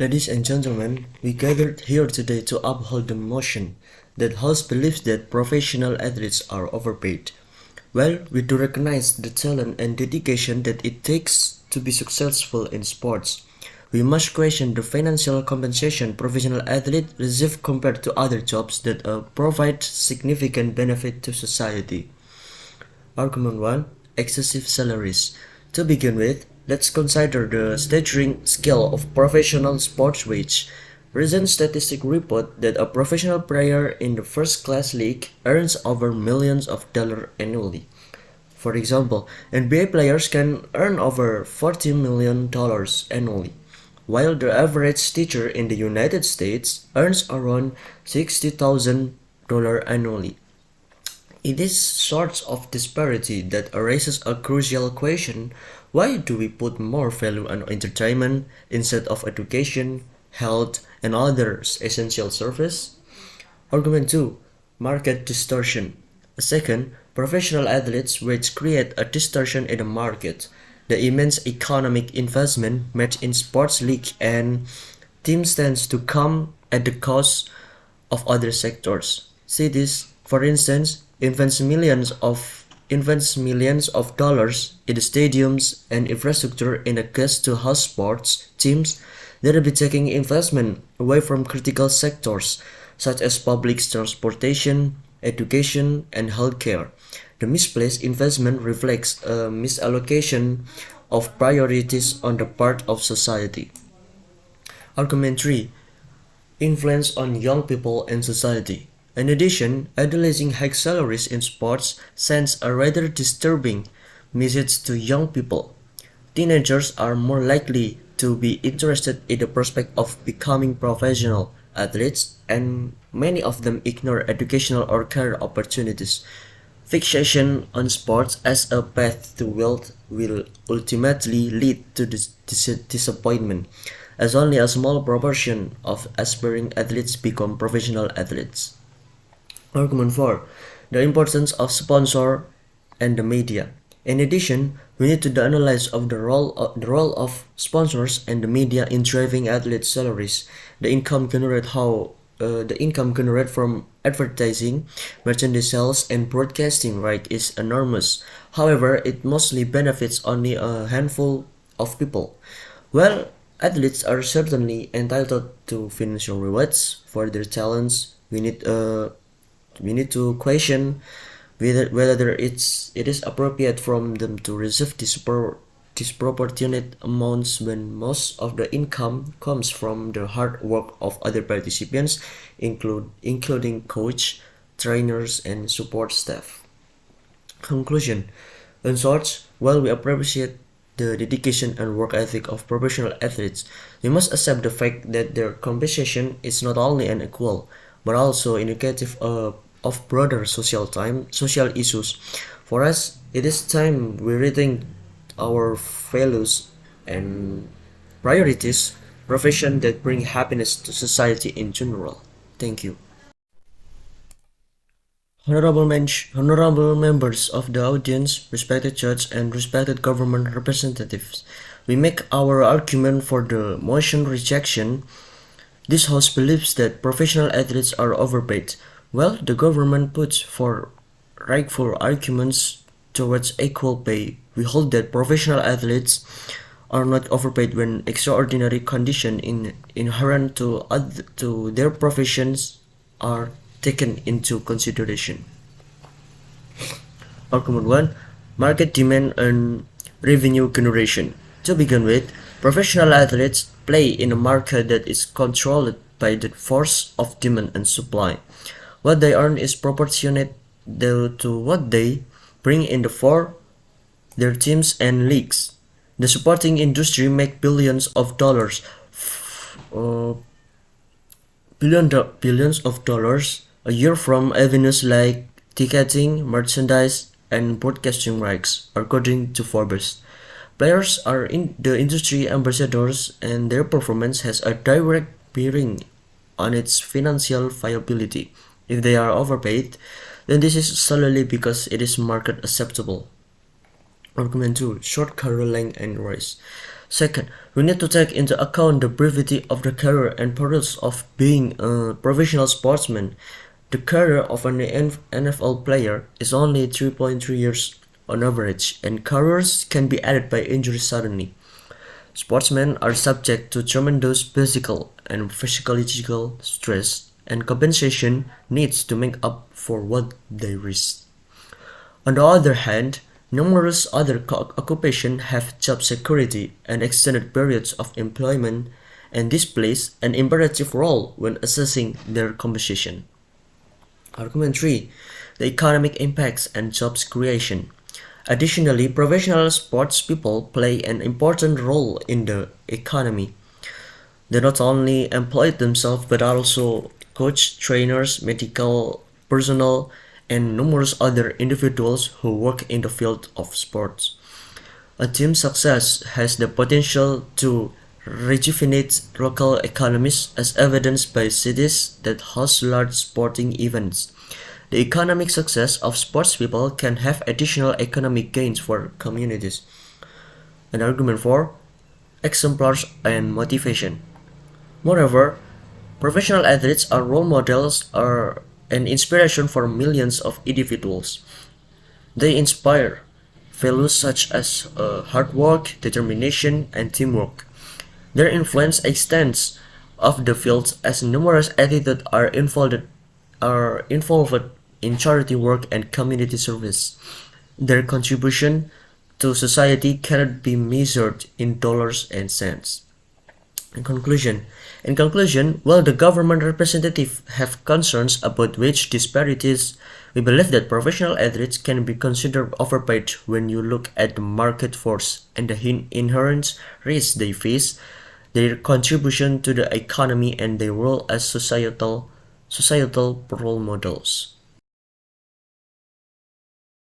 Ladies and gentlemen, we gathered here today to uphold the motion that house believes that professional athletes are overpaid. Well, we do recognize the talent and dedication that it takes to be successful in sports. We must question the financial compensation professional athletes receive compared to other jobs that provide significant benefit to society. Argument 1. Excessive salaries. To begin with, let's consider the staggering scale of professional sports wage. Recent statistics report that a professional player in the first-class league earns over millions of dollars annually. For example, NBA players can earn over $40 million annually, while the average teacher in the United States earns around $60,000 annually. It is sorts of disparity that raises a crucial question: why do we put more value on entertainment instead of education, health, and other essential services? Argument 2. Market distortion. Second, professional athletes which create a distortion in the market. The immense economic investment made in sports leagues and teams tends to come at the cost of other sectors. See this, for instance, invest millions of dollars in the stadiums and infrastructure in a quest to house sports teams that will be taking investment away from critical sectors such as public transportation, education, and healthcare. The misplaced investment reflects a misallocation of priorities on the part of society. Argument 3. Influence on young people and society. In addition, idolizing high salaries in sports sends a rather disturbing message to young people. Teenagers are more likely to be interested in the prospect of becoming professional athletes, and many of them ignore educational or career opportunities. Fixation on sports as a path to wealth will ultimately lead to disappointment, as only a small proportion of aspiring athletes become professional athletes. Argument 4. The importance of sponsor and the media. In addition, we need to analyze the role of sponsors and the media in driving athletes' salaries. The income generated from advertising, merchandise sales, and broadcasting right is enormous. However, it mostly benefits only a handful of people. While athletes are certainly entitled to financial rewards for their talents, we need to question whether it is appropriate from them to receive disproportionate amounts when most of the income comes from the hard work of other participants, including coach, trainers, and support staff. Conclusion. In short, while we appreciate the dedication and work ethic of professional athletes, we must accept the fact that their compensation is not only unequal, but also indicative of broader social issues. For us, it is time we rethink our values and priorities, profession that bring happiness to society in general. Thank you. Honorable members of the audience, respected judge, and respected government representatives, we make our argument for the motion rejection. This House believes that professional athletes are overpaid. Well, the government puts forth rightful arguments towards equal pay. We hold that professional athletes are not overpaid when extraordinary conditions inherent to their professions are taken into consideration. Argument 1. Market demand and revenue generation. To begin with, professional athletes play in a market that is controlled by the force of demand and supply. What they earn is proportionate to what they bring in for their teams and leagues. The supporting industry makes billions of dollars a year from avenues like ticketing, merchandise, and broadcasting rights, according to Forbes. Players are in the industry ambassadors, and their performance has a direct bearing on its financial viability. If they are overpaid, then this is solely because it is market acceptable. Argument 2. Short career length and rise. Second, we need to take into account the brevity of the career and perils of being a professional sportsman. The career of an NFL player is only 3.3 years on average, and careers can be added by injury suddenly. Sportsmen are subject to tremendous physical and physiological stress, and compensation needs to make up for what they risk. On the other hand, numerous other occupations have job security and extended periods of employment, and this plays an imperative role when assessing their composition. Argument 3. The economic impacts and jobs creation. Additionally, professional sports people play an important role in the economy. They not only employ themselves but also coach, trainers, medical personnel, and numerous other individuals who work in the field of sports. A team's success has the potential to rejuvenate local economies as evidenced by cities that host large sporting events. The economic success of sports people can have additional economic gains for communities. An argument for exemplars and motivation. Moreover, professional athletes are role models are an inspiration for millions of individuals. They inspire values such as hard work, determination, and teamwork. Their influence extends of the field as numerous athletes are involved in charity work and community service. Their contribution to society cannot be measured in dollars and cents. In conclusion, while the government representatives have concerns about wage disparities, we believe that professional athletes can be considered overpaid when you look at the market force and the inherent risks they face, their contribution to the economy, and their role as societal role models.